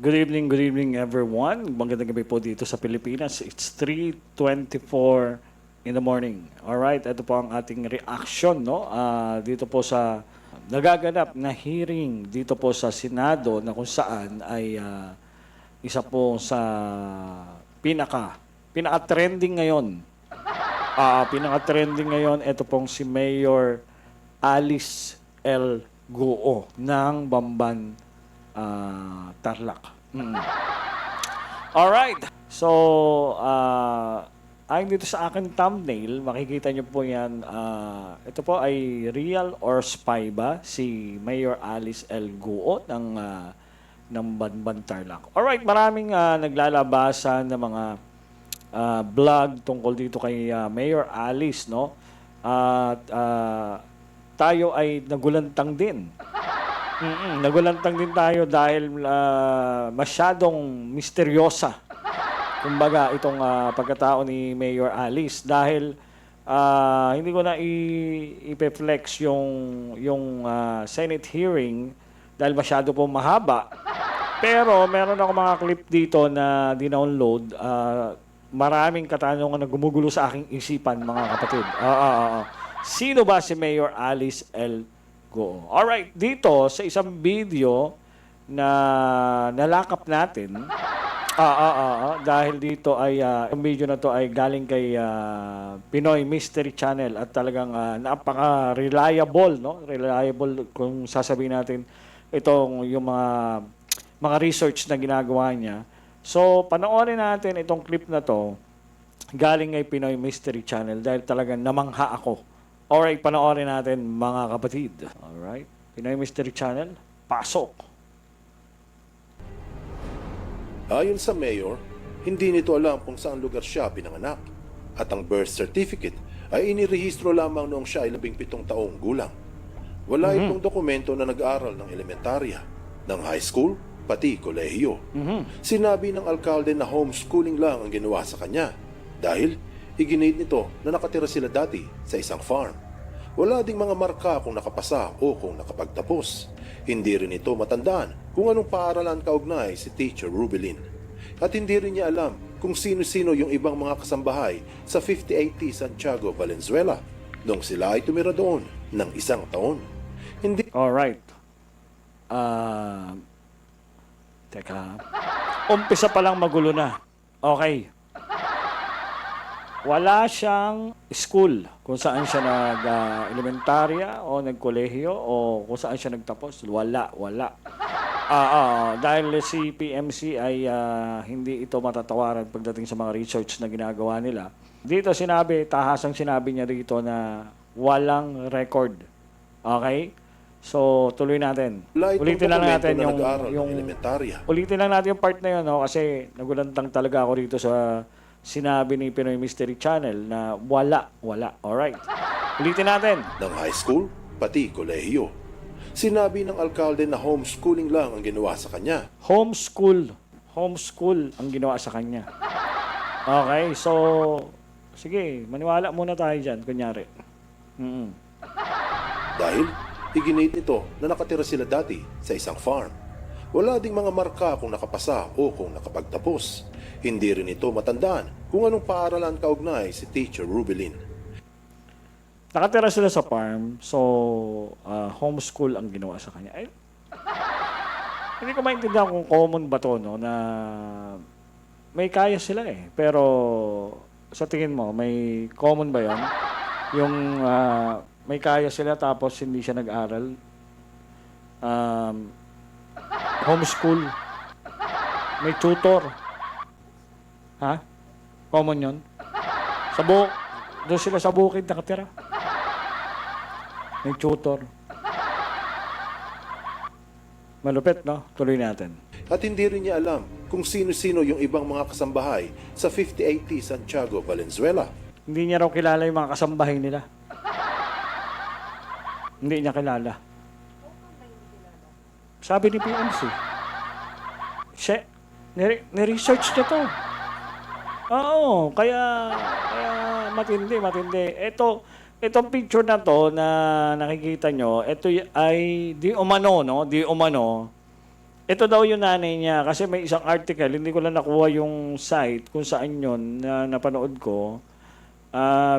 Good evening everyone. Magandang gabi po dito sa Pilipinas. It's 3:24 in the morning. All right, ito po ang ating reaction no. Dito po sa nagaganap na hearing dito po sa Senado na kung saan ay isa po sa pinaka-trending ngayon. Pinaka-trending ngayon ito pong si Mayor Alice L. Guo ng Bamban Tarlac. Alright. So, ayon dito sa aking thumbnail, makikita nyo po yan. Ito po ay real or spy ba? Si Mayor Alice L. Guo ng Bamban Tarlac. Alright, maraming naglalabasan ng mga vlog tungkol dito kay Mayor Alice, no? At tayo ay nagulantang din. Nagulantang din tayo dahil masyadong misteryosa. Kumbaga, itong pagkatao ni Mayor Alice dahil hindi ko na i-flex yung Senate hearing dahil masyado po mahaba. Pero meron ako mga clip dito na dinownload. Maraming katanungan na gumugulo sa aking isipan, mga kapatid. Sino ba si Mayor Alice L. Guo? Alright, dito sa isang video na nalakap natin, dahil dito ay, yung video na to ay galing kay Pinoy Mystery Channel at talagang napaka-reliable, no? Reliable kung sasabihin natin itong yung mga research na ginagawa niya. So, panoorin natin itong clip na to galing kay Pinoy Mystery Channel dahil talagang namangha ako. Alright, panoorin natin mga kapatid. Alright, Pinoy Mystery Channel, pasok. Ayon sa mayor, hindi nito alam kung saan lugar siya pinanganak at ang birth certificate ay inirehistro lamang noong siya ay 17 taong gulang. Wala itong dokumento na nag-aral ng elementarya, ng high school, pati kolehiyo. Sinabi ng alkalde na homeschooling lang ang ginawa sa kanya dahil iginate nito na nakatira sila dati sa isang farm. Wala ding mga marka kung nakapasa o kung nakapagtapos. Hindi rin ito matandaan kung anong paaralan kaugnay si Teacher Rubelin. At hindi rin niya alam kung sino-sino yung ibang mga kasambahay sa 5080 Santiago, Valenzuela nung sila ay tumira doon ng 1 taon. Hindi... Alright. Teka. Umpisa pa lang magulo na. Okay. Wala siyang school kung saan siya nag-elementarya o nag-kolehiyo o kung saan siya nagtapos. Wala. Dahil si PMC ay hindi ito matatawaran pagdating sa mga research na ginagawa nila. Dito tahasang sinabi niya rito na walang record. Okay? So, tuloy natin. Ulitin lang natin ulitin lang natin yung part na yun, no? Kasi nagulantang talaga ako rito sa sinabi ni Pinoy Mystery Channel na wala. Alright. Ulitin natin. Ng high school, pati kolehiyo. Sinabi ng alkalde na homeschooling lang ang ginawa sa kanya. Homeschool ang ginawa sa kanya. Okay, so, sige, maniwala muna tayo dyan, kunyari. Dahil, iginate nito na nakatira sila dati sa isang farm. Wala ding mga marka kung nakapasa o kung nakapagtapos. Hindi rin ito matandaan kung anong paaralan kaugnay si Teacher Rubelin. Nakatira sila sa farm, so homeschool ang ginawa sa kanya. Ay, hindi ko maintindihan kung common ba to, no, na may kaya sila eh. Pero sa tingin mo, may common ba yan? Yung may kaya sila tapos hindi siya nag-aral. Homeschool. May tutor. Ha? Common yun? Doon sila sa bukid nakatira. May tutor. Malupit, no? Tuloy natin. At hindi rin niya alam kung sino-sino yung ibang mga kasambahay sa 5080 Santiago, Valenzuela. Hindi niya raw kilala yung mga kasambahay nila. Hindi niya kilala. Sabi ni PMC. Ni-research niya to. Oo, kaya matindi. Itong picture na to na nakikita nyo, ito ay di umano, Ito daw yung nanay niya kasi may isang article, hindi ko lang nakuha yung site kung saan yon na napanood ko.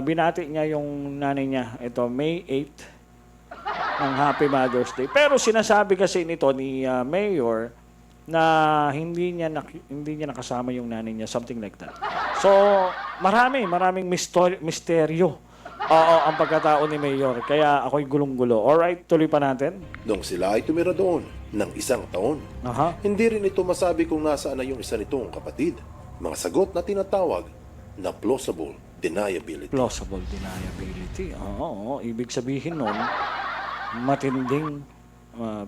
Binati niya yung nanay niya. Ito, May 8 ng Happy Mother's Day. Pero sinasabi kasi nito ni Mayor na hindi niya nakasama yung nanay niya, something like that. So, maraming misteryo. Oo, ang pagkatao ni Mayor. Kaya ako'y gulong-gulo. Alright, tuloy pa natin. Nung sila ay tumira doon ng 1 taon, Aha. hindi rin ito masabi kung nasaan na yung isa nitong kapatid. Mga sagot na tinatawag na plausible deniability. Plausible deniability. Oo, ibig sabihin nun, matinding,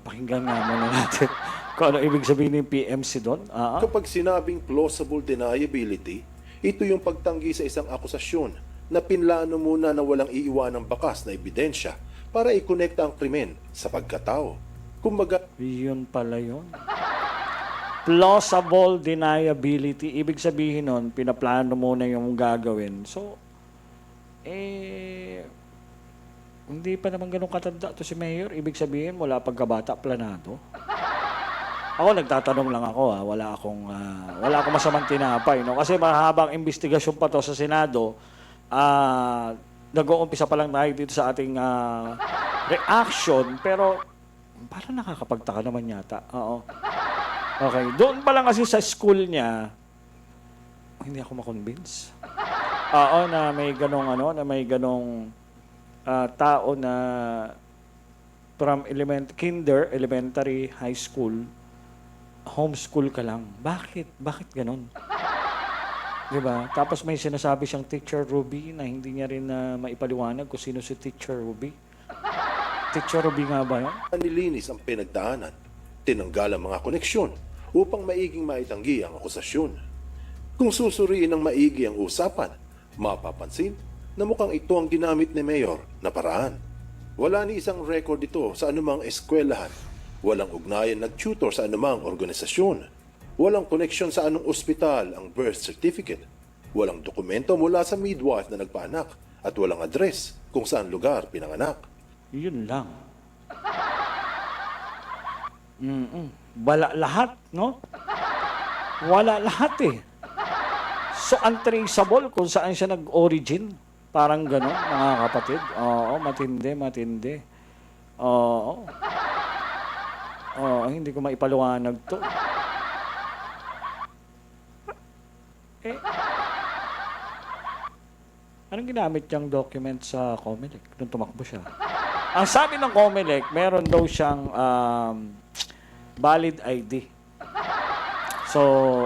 pakinggan nga muna natin kung ano ibig sabihin ng PMC doon. Kapag sinabing plausible deniability, ito yung pagtanggi sa isang akusasyon na pinlano muna na walang iiwanang bakas na ebidensya para ikonekta ang krimen sa pagkatao. Kumbaga, Yun pala yun. Plausible deniability. Ibig sabihin nun, pinaplano muna yung gagawin. So, hindi pa naman ganun katanda to si Mayor. Ibig sabihin, mula pagkabata, planado. Ako, nagtatanong lang ako. Wala akong masamang tinapay. No? Kasi mahabang investigasyon pa to sa Senado. Nag-uumpisa pa lang tayo dito sa ating reaction. Pero, parang nakakapagtaka naman yata. Oo. Okay. Doon pa lang kasi sa school niya, hindi ako makonvince. Oo, na may ganong tao na from elementary, high school, homeschool ka lang. Bakit? Bakit ganon? Diba? Tapos may sinasabi siyang Teacher Ruby na hindi niya rin maipaliwanag kung sino si Teacher Ruby. Teacher Ruby nga ba yun? nilinis ang pinagdaanan, tinanggal ang mga koneksyon upang maiging maitanggi ang akusasyon. Kung susuriin ng maigi ang usapan, mapapansin na mukhang ito ang ginamit ni Mayor na paraan. Wala ni isang record ito sa anumang eskwelahan. Walang ugnayan nag-tutor sa anumang organisasyon. Walang koneksyon sa anong ospital ang birth certificate. Walang dokumento mula sa midwife na nagpaanak at walang address kung saan lugar pinanganak. Yun lang. Wala lahat, no? Wala lahat eh. So, untraceable kung saan siya nag-origin. Parang gano'n, mga kapatid. Oo, matindi. Oo. Oo, hindi ko maipaliwanag to. Anong ginamit niyang document sa Comelec nung tumakbo siya? Ang sabi ng Comelec, meron daw siyang valid ID. So,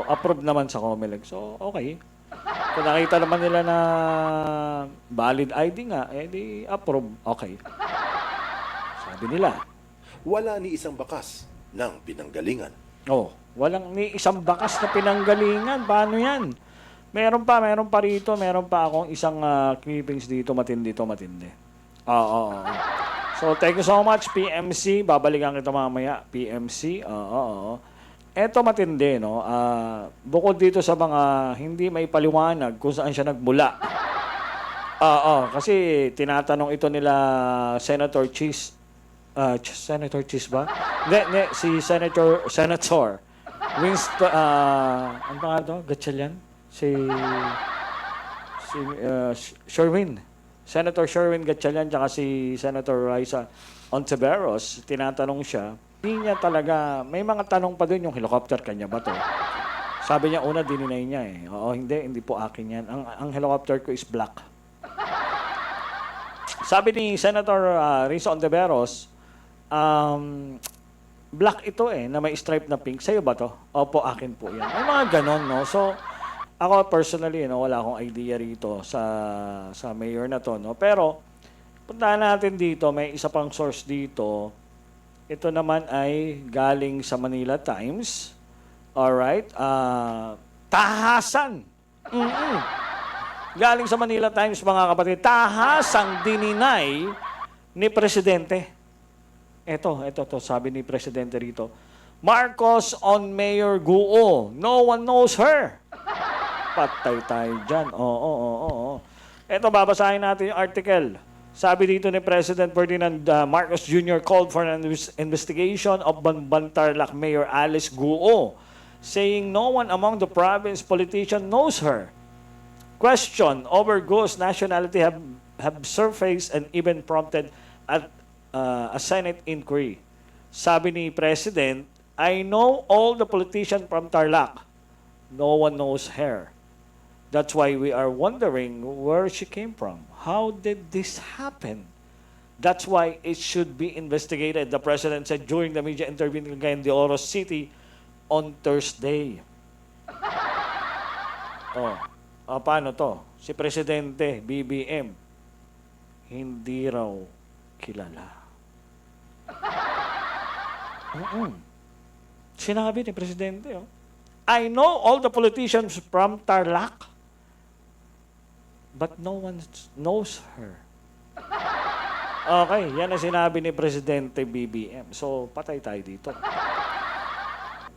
approved naman sa Comelec. So, okay. Kung nakita naman nila na valid ID nga, di approve. Okay. Sabi nila. Wala ni isang bakas ng pinanggalingan. Walang ni isang bakas na pinanggalingan. Paano yan? Meron pa rito. Meron pa akong isang clippings dito. Matindi. Oo. So, thank you so much, PMC. Babalikan kita mamaya, PMC. Oo. Eto matindi, no? Bukod dito sa mga hindi may paliwanag kung saan siya nagmula. Kasi tinatanong ito nila Senator Cheese. Senator Cheese ba? Hindi, si Senator Winston, ano ba nga ito? Gatchalian? Si Sherwin. Senator Sherwin Gatchalian tsaka si Senator Raisa Ontiveros, tinatanong siya, hindi niya talaga, may mga tanong pa doon yung helicopter, kanya ba to? Sabi niya, una, dininay niya eh. Oo, hindi po akin yan. Ang helicopter ko is black. Sabi ni Senator Raisa Ontiveros, black ito eh, na may stripe na pink. Sa'yo ba to? Opo, akin po yan. May mga ganon, no? So, ako personally, no, wala akong idea rito sa mayor na to, no? Pero, puntahan natin dito, may isa pang source dito. Ito naman ay galing sa Manila Times. Alright? Tahasan. Galing sa Manila Times, mga kapatid. Tahasang dininay ni Presidente. Ito, sabi ni Presidente rito. Marcos on Mayor Guo. No one knows her. Patay tayo dyan. Oo. Ito, babasahin natin yung article. Sabi dito ni President Ferdinand Marcos Jr. called for an investigation of Banbantarlac Mayor Alice Guo, saying no one among the province politicians knows her. Question over Guo's nationality have surfaced and even prompted at a Senate inquiry. Sabi ni President, I know all the politicians from Tarlac. No one knows her. That's why we are wondering where she came from. How did this happen? That's why it should be investigated, the President said during the media interview in the Oro City on Thursday. Paano to? Si Presidente, BBM, hindi raw kilala. Sinabi ni Presidente, I know all the politicians from Tarlac, but no one knows her. Okay, yan ang sinabi ni Presidente BBM. So, patay tayo dito.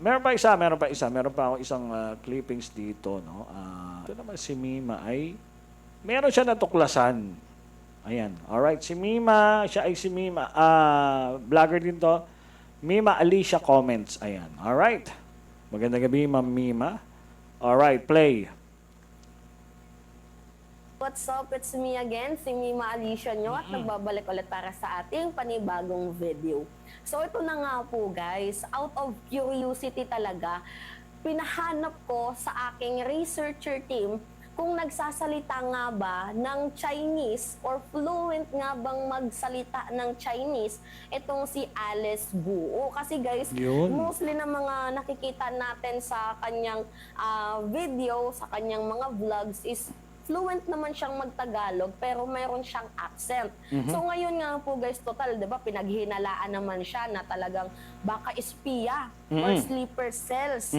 Meron pa akong isang clippings dito, no? Ito naman si Mima ay meron siya natuklasan. Ayan. Alright, si Mima, vlogger din to. Mima Alicia comments. Ayan. Alright. Magandang gabi, Ma'am Mima. Alright, play. What's up? It's me again, si Mima Alicia nyo at nagbabalik ulit para sa ating panibagong video. So ito na nga po guys, out of curiosity talaga, pinahanap ko sa aking researcher team kung nagsasalita nga ba ng Chinese or fluent nga bang magsalita ng Chinese itong si Alice Guo. Kasi guys, Yun. mostly na mga nakikita natin sa kanyang video, sa kanyang mga vlogs is fluent naman siyang magtagalog pero mayroon siyang accent. So ngayon nga po guys, total, 'di ba, pinaghinalaan naman siya na talagang baka espiya or sleeper cells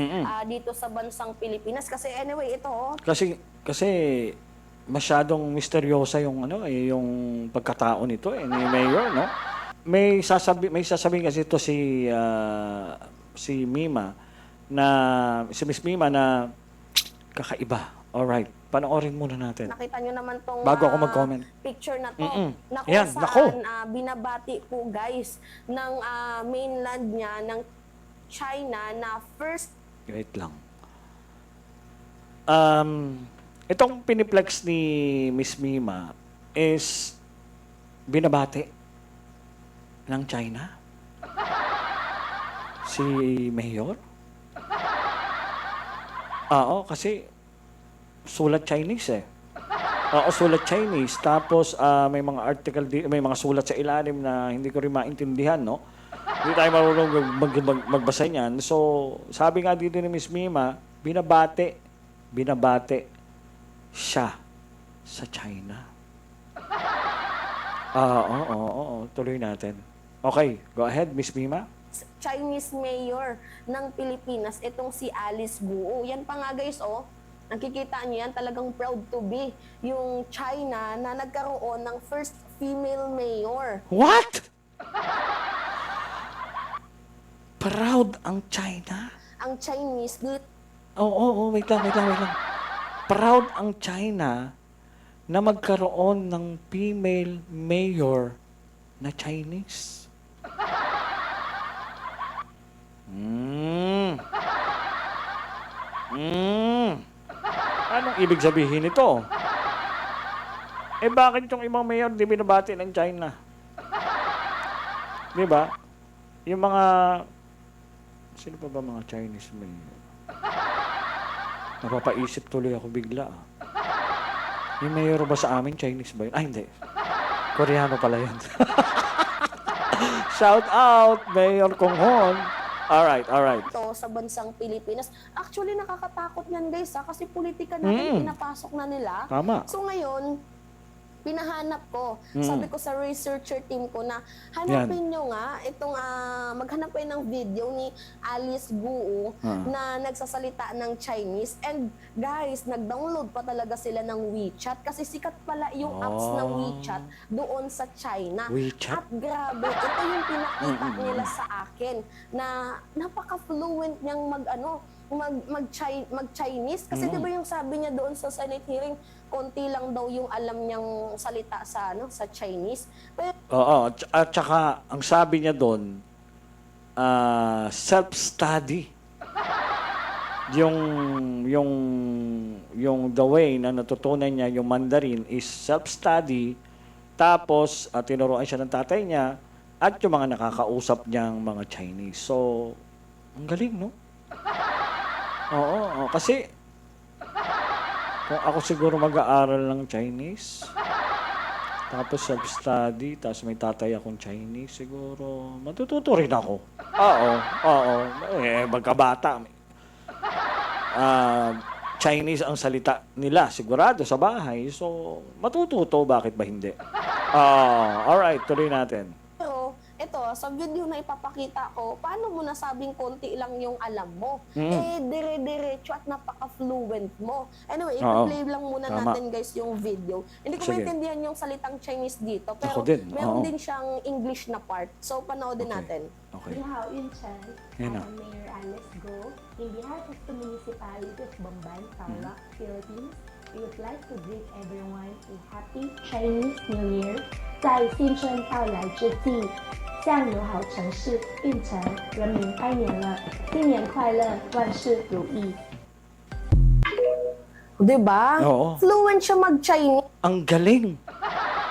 dito sa bansang Pilipinas kasi anyway ito Kasi masyadong misteryosa yung yung pagkatao nito ni Mayor, no? May sasabihin kasi ito si Mima si Miss Mima na kakaiba. Alright, panoorin muna natin. nakita nyo naman tong Bago ako mag-comment. picture na to. Naku, Ayan, saan binabati po guys ng mainland niya ng China na first Wait lang. Itong piniplex ni Miss Mima is binabati ng China? Si Mayor? Oo, kasi sulat Chinese Oo, sulat Chinese. Tapos may mga article, may mga sulat sa ilalim na hindi ko rin maintindihan, no? Hindi tayo marunong magbasa niyan. So, sabi nga dito ni Miss Mima, binabate siya sa China. Oo. Tuloy natin. Okay, go ahead, Miss Mima. Chinese mayor ng Pilipinas, itong si Alice Guo. Yan pa nga guys, nakikita niyo yan, talagang proud to be yung China na nagkaroon ng first female mayor. What? Proud ang China? Ang Chinese, Oo, wait lang. Proud ang China na magkaroon ng female mayor na Chinese. Anong ibig sabihin nito? Bakit yung ibang mayor di binabati ng China? Di ba? Yung mga... Sino pa ba mga Chinese mayor? Napapaisip tuloy ako bigla. Yung mayor ba sa amin? Chinese ba yun? Hindi. Koreano pala yun. Shout out, Mayor Kong Hon. Alright. ito sa bansang Pilipinas. Actually, nakakatakot yan guys kasi politika natin pinapasok na nila. Tama. So ngayon, pinahanap ko. Sabi ko sa researcher team ko na hanapin nyo nga itong maghanap kayo ng video ni Alice Guo na nagsasalita ng Chinese. And guys, nag-download pa talaga sila ng WeChat kasi sikat pala yung apps na WeChat doon sa China. WeChat? At grabe, ito yung pinakita nila sa akin na napaka-fluent niyang mag-Chinese? Kasi di ba yung sabi niya doon sa Senate hearing, konti lang daw yung alam niyang salita sa sa Chinese. Pero Oo, at saka ang sabi niya doon, self-study. Yung yung yung the way na natutunan niya yung Mandarin is self-study, tapos tinuruan siya ng tatay niya at yung mga nakakausap niyang mga Chinese. So, ang galing, no? Oo, oo, kasi kung ako siguro mag-aaral ng Chinese, tapos self-study, tapos may tatay akong Chinese, siguro matututo rin ako. Oo, oo. Magkabata. Chinese ang salita nila, sigurado sa bahay. So, matututo, bakit ba hindi? Alright, tuloy natin. ito, sa video na ipapakita ko, paano mo nasabing konti lang yung alam mo? Mm. Dire-diretso at napaka-fluent mo. Anyway, Oo. i-play lang muna Tama. natin guys yung video. Hindi ko Sige. maintindihan yung salitang Chinese dito, pero Ako din, meron oo. din siyang English na part. So, panoodin Okay. natin. Okay. 你好，运城。 Yan na. I'm Mayor Alice Go. In behalf of the municipality of Bamban, Tarlac, Philippines, we would like to greet everyone a happy Chinese New Year. 在新春到来之际，向友好城市运城人民拜年了，新年快乐，万事如意。 Diba? Oo. Fluent siya mag-Chinese. Ang galing.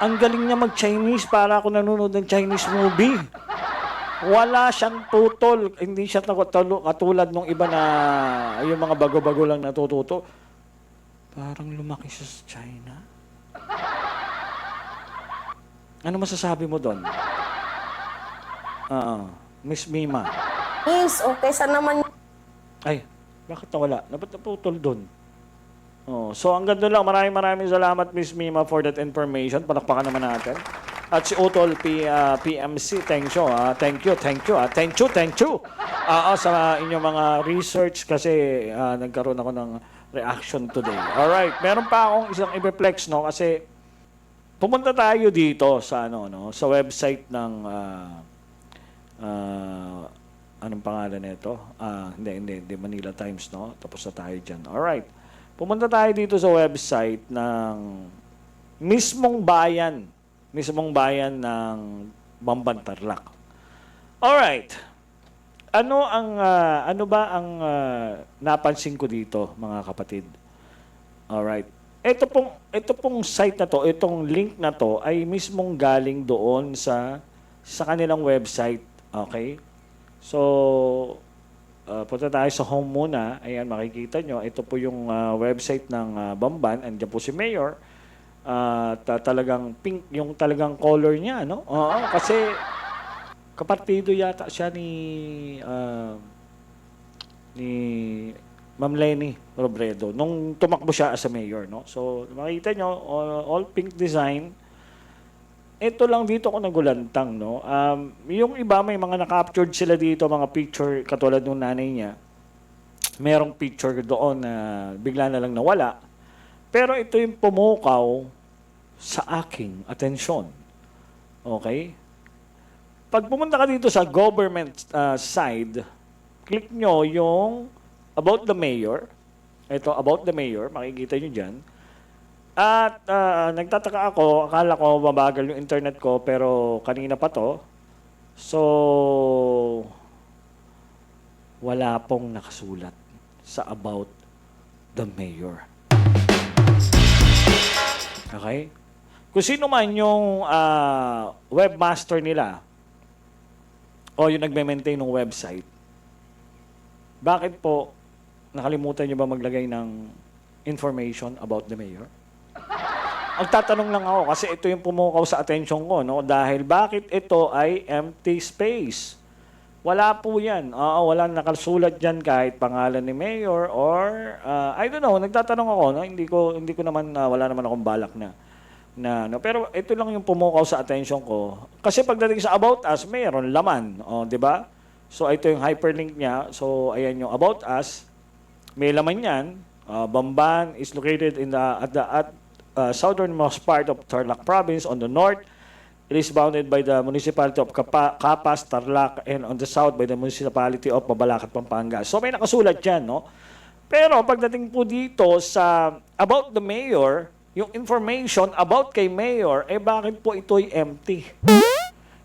Ang galing niya mag-Chinese, para ako nanonood ng Chinese movie. Wala siyang putol. Hindi siya katulad nung iba na yung mga bago-bago lang natututo. Parang lumaki siya sa China. Ano masasabi mo doon? Miss Mima. Okay, sa naman Ay, bakit nawala? Dapat naputol doon. So hanggang doon lang. Maraming salamat, Miss Mima, for that information. Palakpakan naman natin. At si Utol PMC, thank you. Thank you. Sa inyong mga research kasi nagkaroon ako ng reaction today. Alright, meron pa akong isang i-reflex, no? Kasi pumunta tayo dito sa sa website ng anong pangalan nito? Hindi Manila Times, no? Tapos na tayo diyan. Alright. Pumunta tayo dito sa website ng mismong bayan ng Bamban, Tarlac. Alright. Ano ba ang napansin ko dito, mga kapatid? Alright. Ito pong site na to, itong link na to ay mismong galing doon sa kanilang website. Okay? So, punta tayo sa home muna. Ayan, makikita nyo. Ito po yung website ng Bamban. Andiyan po si Mayor. Talagang pink yung talagang color niya, no? Oo, kasi kapartido yata siya ni Ma'am Lenny Robredo nung tumakbo siya as a mayor, no? So, makita nyo, all pink design. Ito lang dito ako nagulantang, no? Yung iba, may mga na-captured sila dito, mga picture, katulad ng nanay niya. Merong picture doon na bigla na lang nawala. Pero ito yung pumukaw sa aking atensyon. Okay? Pag pumunta ka dito sa government side, click nyo yung About the Mayor. Ito, About the Mayor. Makikita nyo dyan. At nagtataka ako, akala ko mabagal yung internet ko, pero kanina pa to. So, wala pong nakasulat sa About the Mayor. Okay? Kung sino man yung webmaster nila o yung nagme-maintain ng website, bakit po nakalimutan nyo ba maglagay ng information about the mayor? Ang tatanong lang ako kasi ito yung pumukaw sa attention ko, no? Dahil bakit ito ay empty space? Wala po yan. Wala nakasulat dyan kahit pangalan ni mayor or I don't know, nagtatanong ako, no? Hindi ko naman wala naman akong balak no? Pero ito lang yung pumukaw sa attention ko. Kasi pagdating sa About Us, mayroon laman, 'di ba? So ito yung hyperlink niya. So ayan yung About Us. May laman 'yan. Bamban is located in at southernmost part of Tarlac province on the north It is bounded by the municipality of Capas, Tarlac, and on the south by the municipality of Mabalacat, Pampanga. So may nakasulat dyan, no? Pero pagdating po dito sa about the mayor, yung information about kay mayor, bakit po ito'y empty?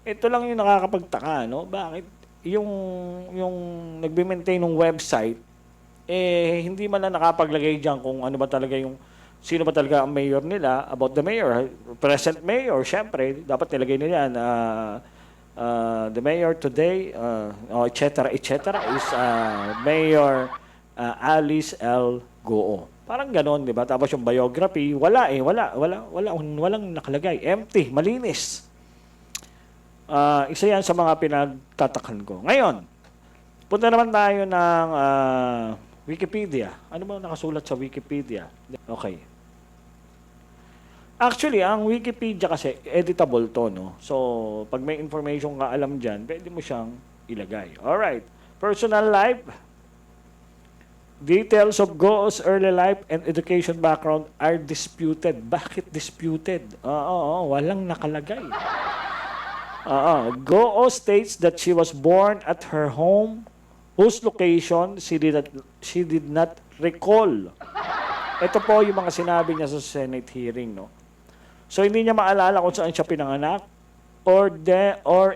Ito lang yung nakakapagtaka, no? Bakit yung nagbe-maintain ng website, hindi man lang nakapaglagay dyan kung ano ba talaga yung sino ba talaga ang mayor nila, about the mayor, present mayor, syempre, dapat nilagay nila na the mayor today, et cetera, is Mayor Alice L. Goo. Parang ganon, di ba? Tapos yung biography, walang nakalagay. Empty, malinis. Isa yan sa mga pinagtatakan ko. Ngayon, punta naman tayo ng Wikipedia. Ano ba nakasulat sa Wikipedia? Okay. Actually, ang Wikipedia kasi, editable to, no? So, pag may information ka alam dyan, pwede mo siyang ilagay. Alright. Personal life. Details of Goo's early life and education background are disputed. Bakit disputed? Walang nakalagay. Goo states that she was born at her home, whose location she did not recall. Ito po yung mga sinabi niya sa Senate hearing, no? So hindi niya maalala kung saan siya pinanganak or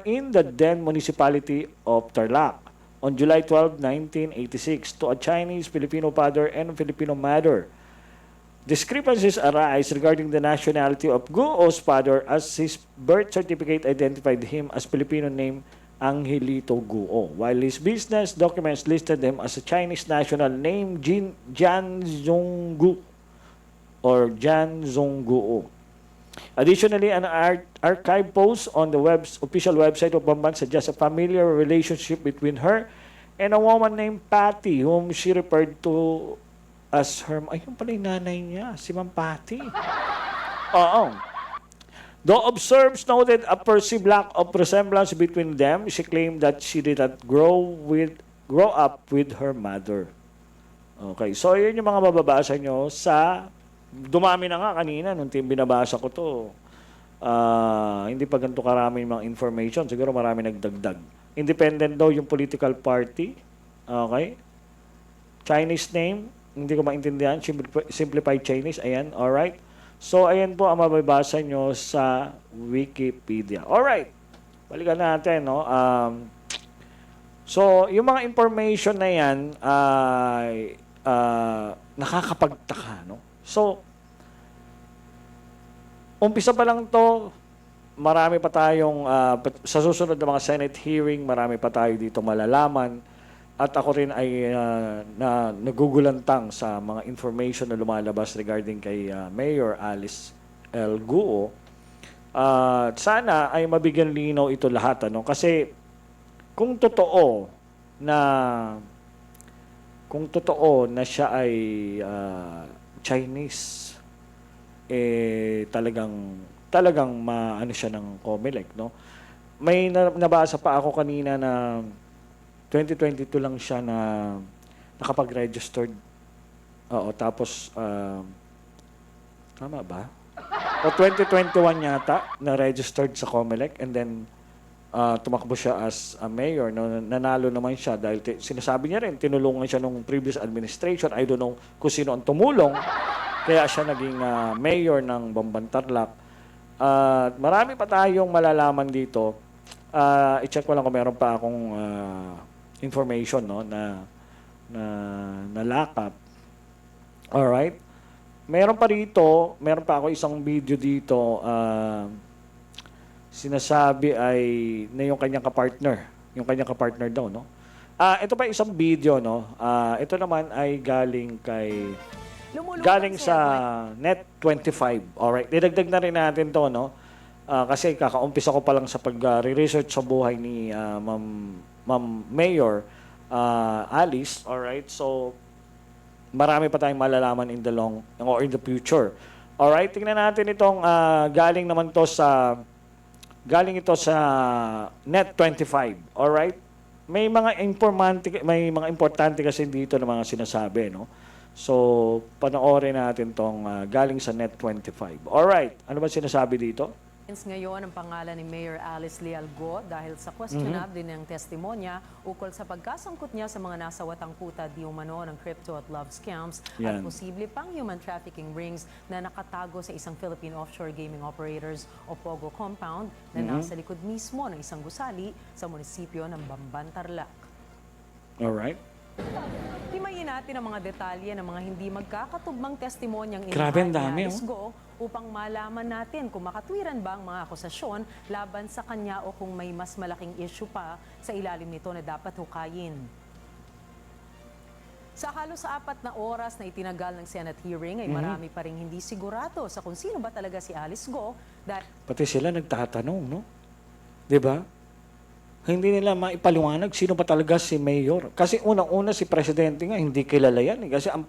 in the then municipality of Tarlac on July 12, 1986 to a Chinese, Filipino father and Filipino mother. Discrepancies arise regarding the nationality of Goo's father as his birth certificate identified him as Filipino name Angelito Goo, while his business documents listed him as a Chinese national named Jan Zhonggu or Jan Zhongguo. Additionally, an archive post on the official website of Bamban suggests a familiar relationship between her and a woman named Patty, whom she referred to as her... Ayun pala yung nanay niya, si Ma'am Patty. Oo. Though observers noted a perceived lack of resemblance between them, she claimed that she did not grow up with her mother. Okay, so yun yung mga mababasa nyo sa... Dumami na nga kanina nung binabasa ko to. Hindi pa ganito karami mga information. Siguro marami nagdagdag. Independent daw yung political party. Okay? Chinese name. Hindi ko maintindihan. Simplified Chinese. Ayan. Alright. So, ayan po ang mababasa nyo sa Wikipedia. Alright. Balikan natin, no? So, yung mga information na yan ay nakakapagtaka, no? So, umpisa pa lang to, marami pa tayong, sa susunod na mga Senate hearing, marami pa tayo dito malalaman. At ako rin ay nagugulantang sa mga information na lumalabas regarding kay Mayor Alice L. Goo. Sana ay mabigyan linaw ito lahat. Ano? Kasi kung totoo na siya ay Chinese, talagang maano siya ng COMELEC, no? May nabasa pa ako kanina na 2022 lang siya na nakapag-registered. Oo, tapos tama ba? O 2021 yata na registered sa COMELEC and then tumakbo siya as a mayor. No? Nanalo naman siya dahil sinasabi niya rin, tinulungan siya nung previous administration. I don't know kung sino ang tumulong. Kaya siya naging mayor ng Bamban Tarlac. Marami pa tayong malalaman dito. I-check ko lang kung meron pa akong information, no, na lakap. Alright? Meron pa ako isang video dito. Sinasabi ay na yung kanyang kapartner daw, no? Ito pa isang video, no? Ito naman ay galing sa Net25. Alright, didagdag na rin natin to, no? Kasi kakaumpisa ko pa lang sa pag-research sa buhay ni Ma'am Mayor Alice. Alright, so marami pa tayong malalaman in the future. Alright, tingnan natin itong galing ito sa Net25. Alright? May mga importante kasi dito na mga sinasabi, no? So, panoorin natin tong galing sa Net25. Alright, ano ba sinasabi dito? Ngayon ang pangalan ni Mayor Alice Leal Go dahil sa questionable din ng testimonya ukol sa pagkasangkot niya sa mga nasawatang puta di umano ng crypto at love scams at Yan. posible pang human trafficking rings na nakatago sa isang Philippine offshore gaming operators o POGO compound na nasa likod mismo ng isang gusali sa munisipyo ng Bamban, Tarlac. Alright. Himayin natin ang mga detalye ng mga hindi magkakatugmang testimonyang Grabe, ang inihayag dami, ni Alice Go upang malaman natin kung makatwiran ba ang mga akusasyon laban sa kanya o kung may mas malaking issue pa sa ilalim nito na dapat hukayin. Sa halos 4 na oras na itinagal ng Senate hearing ay marami pa rin hindi sigurado sa kung sino ba talaga si Alice Go dahil Pati sila nagtatanong, no? 'Di ba? Hindi nila maipaliwanag sino ba talaga si Mayor. Kasi unang-una si Presidente nga hindi kilala yan. Kasi ang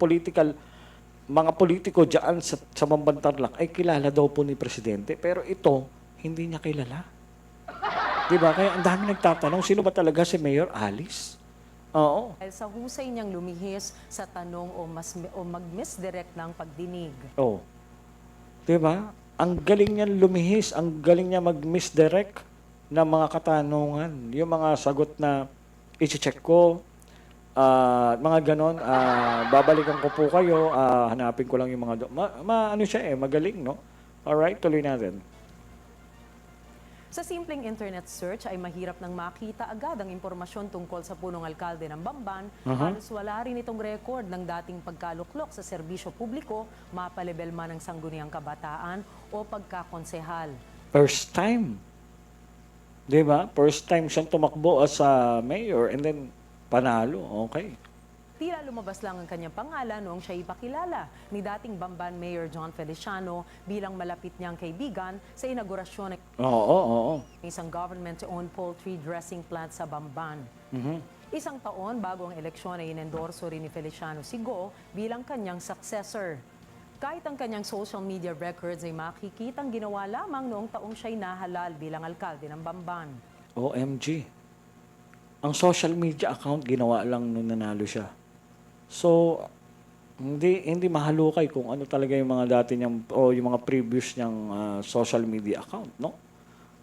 mga politiko dyan sa Bamban Tarlac ay kilala daw po ni Presidente. Pero ito, hindi niya kilala. Diba? Kaya ang dami nagtatanong, sino ba talaga si Mayor Alice? Oo. sa husay niyang lumihis sa tanong o mag-misdirect ng pagdinig. Oo. Diba? Ang galing niya lumihis, ang galing niya mag-misdirect ng mga katanungan. Yung mga sagot na i-check ko, mga ganon, babalikan ko po kayo, hanapin ko lang yung mga... ano siya magaling, no? Alright, tuloy natin. Sa simpleng internet search ay mahirap nang makita agad ang impormasyon tungkol sa punong alkalde ng Bamban. Halos wala rin itong record ng dating pagkaluklok sa serbisyo publiko, mapalebel man ng sangguniang kabataan o pagkakonsehal. First time. Diba? First time siyang tumakbo as a mayor and then panalo. Okay. Tila lumabas lang ang kanyang pangalan noong siya ipakilala ni dating Bamban Mayor John Feliciano bilang malapit niyang kaibigan sa inaugurasyon ng Oo. isang government-owned poultry dressing plant sa Bamban. Isang taon bago ang eleksyon ay inendorso rin ni Feliciano si Go bilang kanyang successor. Kahit ang kanyang social media records ay makikitang ginawa lamang noong taong siya'y nahalal bilang alkalde ng Bamban. OMG. Ang social media account ginawa lang nung nanalo siya. So, hindi mahalukay kung ano talaga yung mga dati niyang o yung mga previous niyang social media account, no?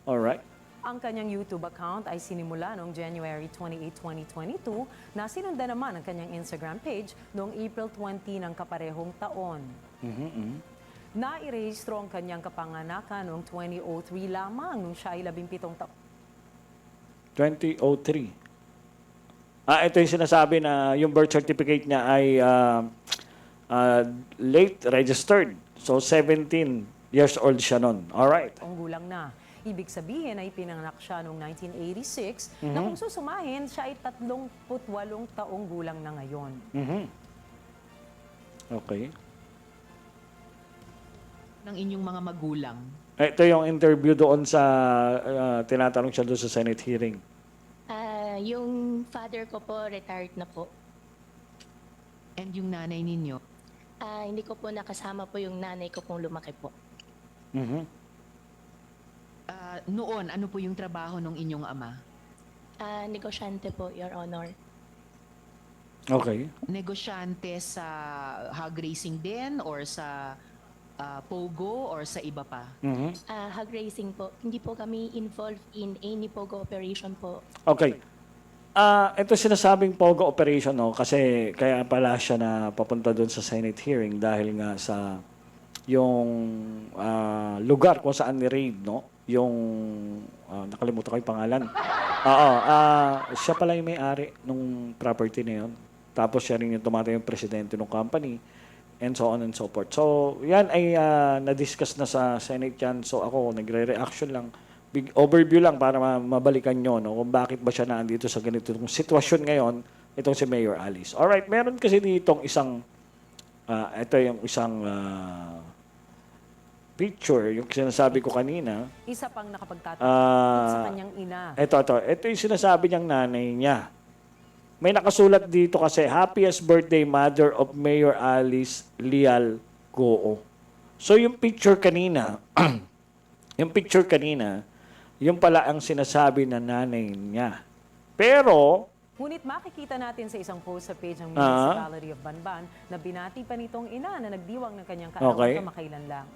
Alright. Ang kanyang YouTube account ay sinimula noong January 28, 2022 na sinundan naman ang kanyang Instagram page noong April 20 ng kaparehong taon. Nairehistro ang kanyang kapanganakan noong 2003 lamang nung siya ay 17 taon. 2003. Ito yung sinasabi na yung birth certificate niya ay late registered. So, 17 years old siya nun. Alright. Ang gulang na. Ibig sabihin ay pinanganak siya noong 1986 na kung susumahin, siya ay 38 taong gulang na ngayon. Okay. Ng inyong mga magulang. Ito yung interview doon sa tinatanong siya doon sa Senate hearing. Yung father ko po, retired na po. And yung nanay ninyo. Hindi ko po nakasama po yung nanay ko pong lumaki po. Noon, ano po yung trabaho ng inyong ama? Negosyante po, Your Honor. Okay. Negosyante sa hog racing din or sa Pogo or sa iba pa? Hog racing po. Hindi po kami involved in any POGO operation po. Okay. Ito sinasabing POGO operation, no? Kasi kaya pala siya na papunta doon sa Senate hearing dahil nga sa yung lugar kung saan ni-raid, no? Yung nakalimutan ko yung pangalan. Siya pala yung may-ari nung property na yun. Tapos siya rin yung tumatay yung presidente ng company and so on and so forth. So, yan ay na-discuss na sa Senate yan. So, ako, nagre-reaction lang. Big overview lang para mabalikan nyo, no? Kung bakit ba siya naandito sa ganitong sitwasyon ngayon, itong si Mayor Alice. Alright, meron kasi ditong isang, ito yung isang picture, yung sinasabi ko kanina. Isa pang nakapagtatanong sa kanyang ina. Ito yung sinasabi niyang nanay niya. May nakasulat dito kasi, happiest birthday mother of Mayor Alice Leal Goo. So yung picture kanina, yung pala ang sinasabi na nanay niya. Pero, Ngunit makikita natin sa isang post sa page ng Municipality of Banban na binati pa nitong ina na nagdiwang ng kanyang kaarawan kamakailan lang.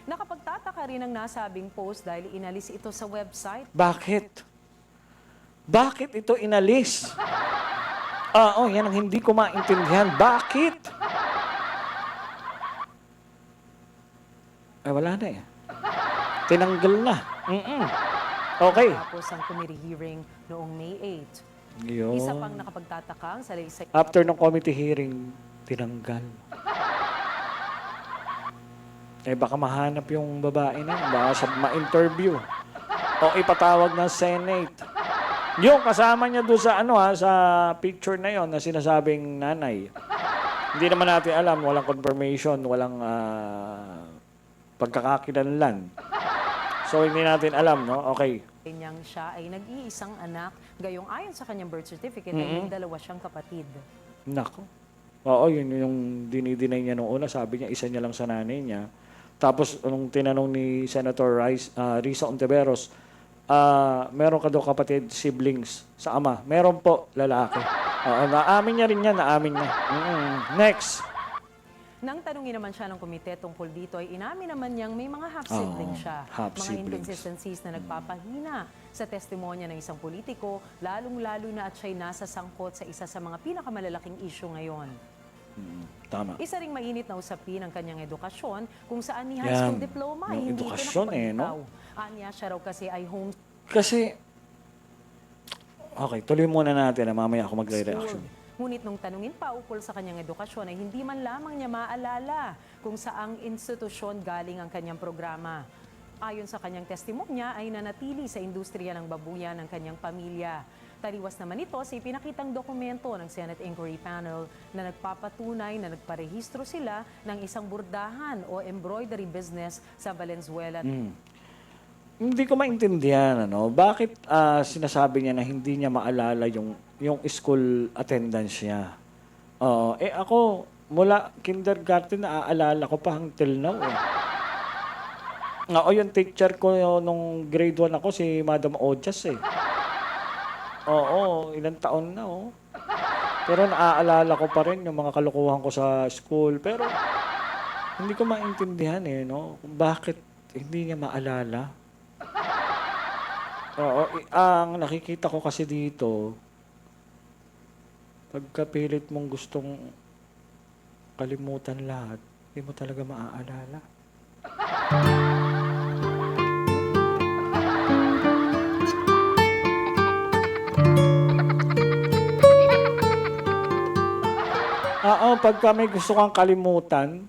Nakapagtataka rin ang nasabing post dahil inalis ito sa website. Bakit? Bakit ito inalis? Yan ang hindi ko maintindihan. Bakit? Wala na eh. Tinanggal na. Okay. Tapos ang committee hearing noong May 8. Yun. Isa pang nakapagtataka ang salaysay. After ng committee hearing, tinanggal. Baka mahanap yung babae na yun. Baka sa ma-interview. O ipatawag ng Senate. Yung kasama niya doon sa sa picture na yon na sinasabing nanay. Hindi naman natin alam, walang confirmation, walang pagkakakilanlan. So hindi natin alam, no? Okay. Niyang siya ay nag-iisang anak, gayong ayon sa kanyang birth certificate ay may dalawa siyang kapatid. Nako. Oo, yun yung dinideny niya nung una. Sabi niya, isa niya lang sa nanay niya. Tapos, nung tinanong ni Senator Risa Ontiveros, meron ka daw kapatid, siblings sa ama. Meron po, lalaki. Oo, naamin niya rin yan, naamin niya. Next. Nang tanungin naman siya ng komite tungkol dito, ay inamin naman niyang may mga half-siblings siya. Mga half-siblings. inconsistencies na nagpapahina sa testimonya ng isang politiko, lalong-lalo na at siya'y nasa sangkot sa isa sa mga pinakamalalaking issue ngayon. Tama. Isa ring mainit na usapin ang kanyang edukasyon kung saan ni high Yan. school diploma ay Yung hindi ito edukasyon nakapagitaw. Anya siya raw kasi ay home Kasi, okay, tuloy muna natin na mamaya ako magre-reaction. school. Ngunit nung tanungin pa ukol sa kanyang edukasyon ay hindi man lamang niya maalala kung saang institusyon galing ang kanyang programa. Ayon sa kanyang testimonya ay nanatili sa industriya ng babuyan ng kanyang pamilya. Taliwas naman ito sa ipinakitang dokumento ng Senate Inquiry Panel na nagpapatunay na nagparehistro sila ng isang burdahan o embroidery business sa Valenzuela. Hindi ko maintindihan, bakit sinasabi niya na hindi niya maalala yung school attendance niya. Ako, mula kindergarten, naaalala ko pa hangtil now. Yung teacher ko nung grade 1 ako, si Madam Ojas Oo, ilang taon na, Pero naaalala ko pa rin yung mga kalokohan ko sa school. Pero hindi ko maintindihan, kung bakit hindi niya maalala. Ang nakikita ko kasi dito, pagkapilit mong gustong kalimutan lahat, hindi mo talaga maaalala. Pagka may gusto kang kalimutan,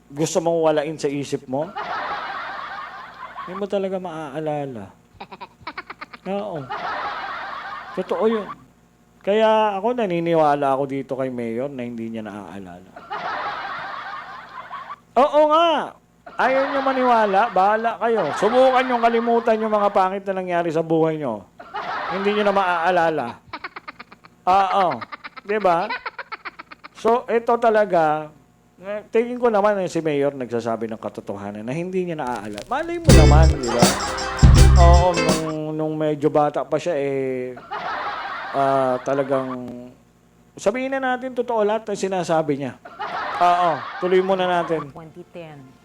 gusto mong walain sa isip mo, hindi mo talaga maaalala. Oo. Totoo yun. Kaya ako naniniwala ako dito kay Mayor na hindi niya naaalala. Oo nga. Ayaw niyo maniwala, bahala kayo. Subukan niyong kalimutan yung mga pangit na nangyari sa buhay niyo. Hindi niyo na maaalala. Oo. Diba? So, ito talaga, tingin ko naman si Mayor nagsasabi ng katotohanan na hindi niya naaalala. Malay mo naman, di ba? Oo, nung medyo bata pa siya, talagang, sabihin na natin totoo lahat ng sinasabi niya. Oo, tuloy muna natin. 2010.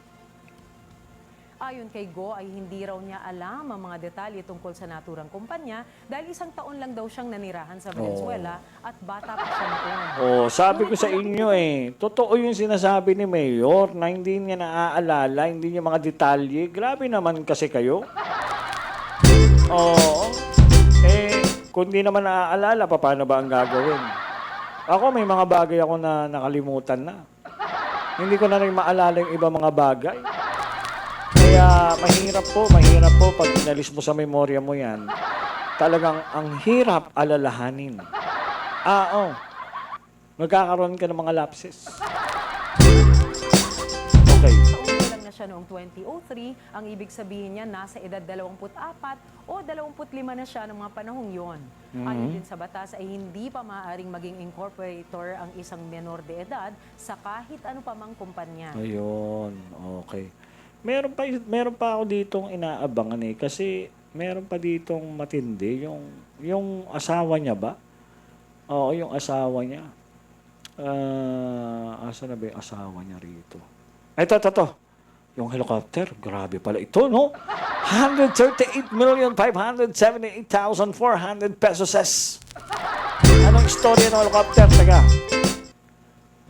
Ayon kay Go ay hindi raw niya alam ang mga detalye tungkol sa naturang kumpanya dahil isang taon lang daw siyang nanirahan sa Venezuela at bata pa siya noon. Sabi ko sa inyo totoo yung sinasabi ni Mayor na hindi niya naaalala, hindi niya mga detalye. Grabe naman kasi kayo. Kung di naman naaalala, paano ba ang gagawin? Ako, may mga bagay ako na nakalimutan na. Hindi ko na rin maalala yung iba mga bagay. Kaya mahirap po pag inalis mo sa memorya mo yan. Talagang ang hirap alalahanin. Magkakaroon ka ng mga lapses. Okay. Taon lang na siya noong 2003, ang ibig sabihin niya nasa edad 24 o 25 na siya ng mga panahong yon. Ayon din sa batas ay hindi pa maaaring maging incorporator ang isang menor de edad sa kahit ano pa mang kumpanya. Ayun, okay. Meron pa ako ditong inaabangan kasi meron pa ditong matindi yung asawa niya ba? Oo, yung asawa niya. Asa na ba yung asawa niya rito? Ito. Yung helicopter, grabe pala ito, no? 138,578,400 pesos. Anong istorya ng helicopter? Teka.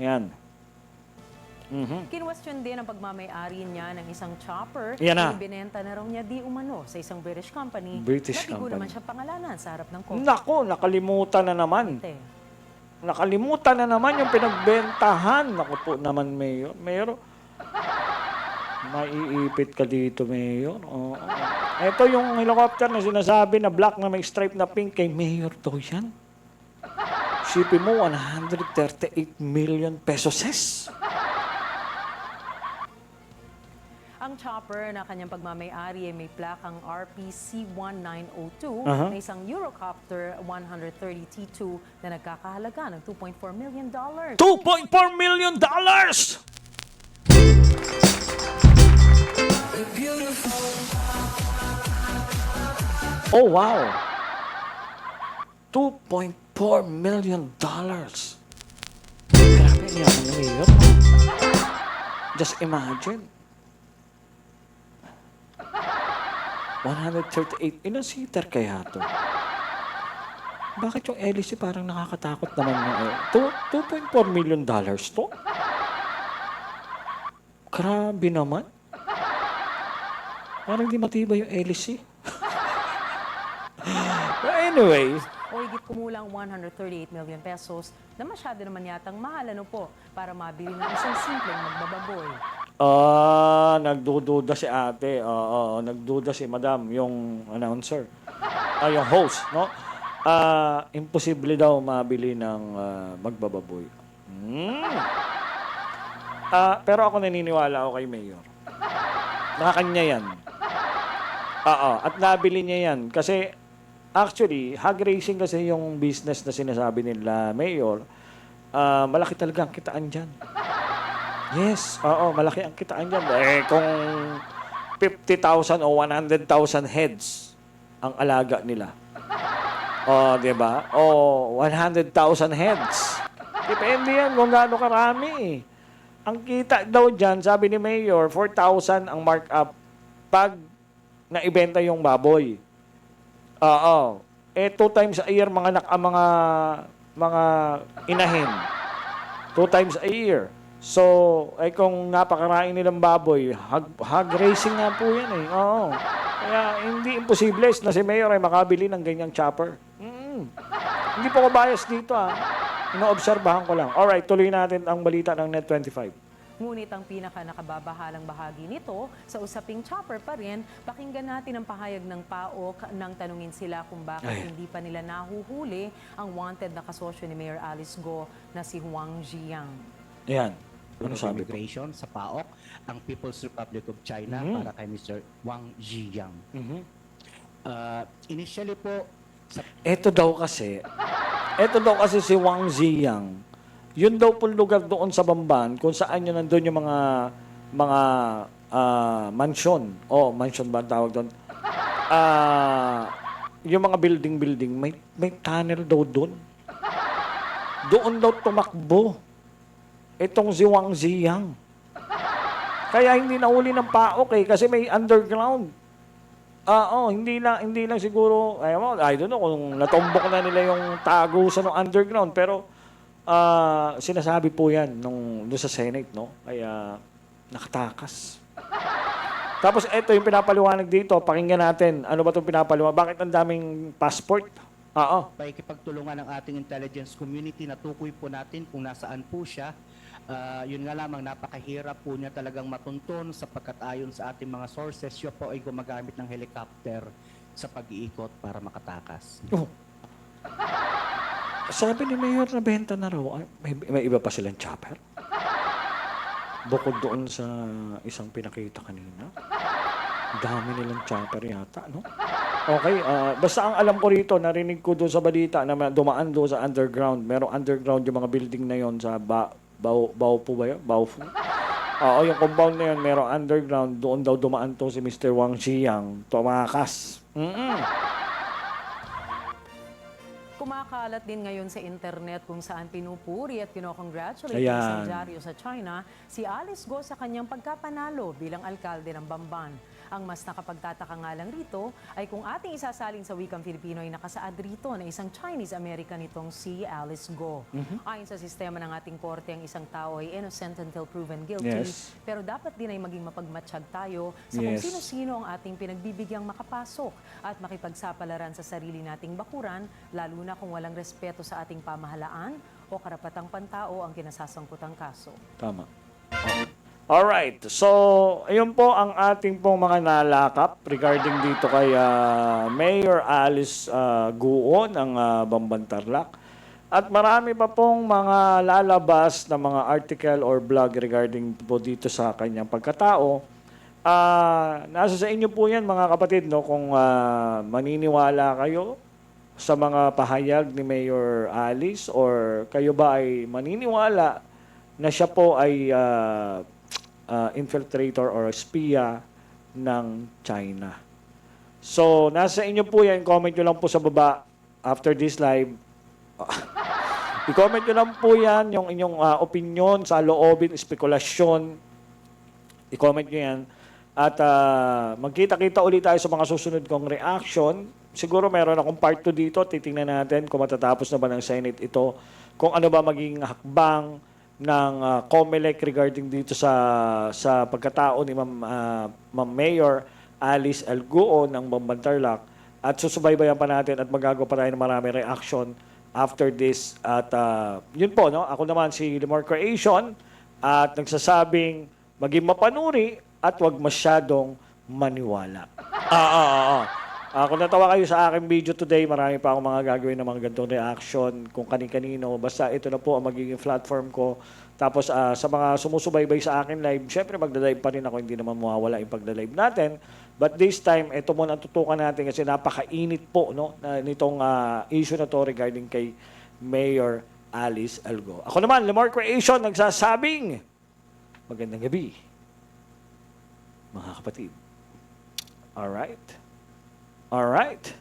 Ayan. Kinwestiyon din ang pagmamay-ari niya ng isang chopper Yan na. na ibinenta na raw niya di umano sa isang British company. British Nabigo company. naman siya pangalanan sa harap ng korte. Nako, nakalimutan na naman. Nakalimutan na naman yung pinagbentahan. Naku po naman, Mayor. Mayor, maiipit ka dito, Mayor. Oo. Ito yung helicopter na sinasabi na black na may stripe na pink kay Mayor daw yan. Sipin mo, 138 million pesos. Ang chopper na kanyang pagmamay-ari ay may plakang RPC-1902 Aha. na isang Eurocopter 130 T2 na nagkakahalaga ng $2.4 million. $2.4 million! Oh, wow! $2.4 million! Grabe yan, ano yun? Just imagine. 138. Ilang seater kaya to? Bakit yung LEC parang nakakatakot naman na $2.4 million to? Grabe naman. Parang di matibay yung LEC. But anyway, O higit kumulang 138 million pesos na masyado naman yatang mahal ano po para mabili ng isang simpleng magbababoy. nagdududa si ate. Oo, nagduda si madam, yung announcer. Yung host, no? Imposible daw mabili ng magbababoy. Pero ako naniniwala ako kay Mayor. Nakakanya yan. Oo, at nabili niya yan. Kasi, actually, hog racing kasi yung business na sinasabi nila, Mayor, malaki talaga ang kitaan dyan. Yes, oo, malaki ang kitaan dyan. Kung 50,000 o 100,000 heads ang alaga nila. Di ba? 100,000 heads. Depende yan kung gaano karami. Ang kita daw dyan, sabi ni Mayor, 4,000 ang markup pag naibenta yung baboy. Oo. 2 times a year mga inahin. 2 times a year. So, kung napakaraing nilang baboy, hog racing nga po yan eh. Oo. Kaya hindi imposible na si Mayor ay makabili ng ganyang chopper. Hindi po ko bias dito Inoobserbahan ko lang. Alright, tuloy natin ang balita ng Net25. Ngunit ang pinaka-nakababahalang bahagi nito sa usaping chopper pa rin, pakinggan natin ang pahayag ng PAOK nang tanungin sila kung bakit hindi pa nila nahuhuli ang wanted na kasosyo ni Mayor Alice Go na si Huang Ziyang. Ayan. Ano sabi Immigration sa PAOK, ang People's Republic of China para kay Mr. Wang Ziyang. Initially po, Ito daw kasi si Wang Ziyang. Yun daw po lugar doon sa Bamban kung saan yun nandun yung mga mansion. Mansion ba ang tawag doon? Yung mga building, may tunnel daw doon. Doon daw tumakbo itong si Wang Ziyang. Kaya hindi nahuli ng PAOK kasi may underground. Hindi lang siguro, I don't know kung natumbok na nila yung tago sa underground, pero sinasabi po yan doon sa Senate, no? Kaya nakatakas. Tapos ito yung pinapaliwanag dito, pakinggan natin. Ano ba itong pinapaliwanag? Bakit ang daming passport? pakikipagtulungan ng ating intelligence community, natukoy po natin kung nasaan po siya. Yun nga lamang, napakahirap po niya talagang matunton sapagkat ayon sa ating mga sources, siya po ay gumagamit ng helicopter sa pag-iikot para makatakas. Sabi ni Mayor na benta na raw. May iba pa silang chopper? Bukod doon sa isang pinakita kanina. Dami nilang chopper yata, no? Okay, basta ang alam ko rito, narinig ko doon sa balita na dumaan doon sa underground. Merong underground yung mga building na yon sa Baofu ba yun? Baofu? Yung compound na yun, merong underground. Doon daw dumaan to si Mr. Wang Ziyang. Tumakas. Kumakalat din ngayon sa internet kung saan pinupuri at kinokongratulate ng Ayan. isang dyaryo sa China si Alice Go sa kanyang pagkapanalo bilang alkalde ng Bamban. Ang mas nakapagtataka nga lang rito ay kung ating isasalin sa wikang Filipino ay nakasaad rito na isang Chinese-American itong si Alice Go. Ayon sa sistema ng ating korte, ang isang tao ay innocent until proven guilty. Yes. Pero dapat din ay maging mapagmatsyag tayo sa kung Yes. sino-sino ang ating pinagbibigyang makapasok at makipagsapalaran sa sarili nating bakuran, lalo na kung walang respeto sa ating pamahalaan o karapatang pantao ang kinasasangkutang kaso. Tama. Alright, so ayun po ang ating pong mga nalakap regarding dito kay Mayor Alice Guo ng Bamban Tarlac. At marami pa pong mga lalabas na mga article or blog regarding po dito sa kanyang pagkatao. Nasa sa inyo po yan mga kapatid, no, kung maniniwala kayo sa mga pahayag ni Mayor Alice or kayo ba ay maniniwala na siya po ay infiltrator or espiya ng China. So, nasa inyo po yan. Comment nyo lang po sa baba after this live. I-comment nyo lang po yan, yung inyong opinion sa loobin, spekulasyon. I-comment nyo yan. At magkita-kita ulit tayo sa mga susunod kong reaction. Siguro meron akong part 2 dito. Titingnan natin kung matatapos na ba ng Senate ito. Kung ano ba maging hakbang ng COMELEC regarding dito sa pagkatao ni Ma'am Mayor Alice L. Guo ng Bamban Tarlac. At susubaybayan pa natin at magagawa pa tayo ng marami reaction after this. At yun po, no? Ako naman si Limor Creation at nagsasabing maging mapanuri at wag masyadong maniwala. Kung natawa kayo sa aking video today, marami pa akong mga gagawin ng mga ganitong reaction kung kani-kanino. Basta ito na po ang magiging platform ko. Tapos sa mga sumusubaybay sa akin live, syempre magda-live pa rin ako, hindi naman mawawala yung pagda-live natin. But this time, ito muna ang tutukan natin kasi napakainit po, no, nitong issue na to regarding kay Mayor Alice Algo. Ako naman, Limor Creation, nagsasabing magandang gabi, mga kapatid. Alright? Alright?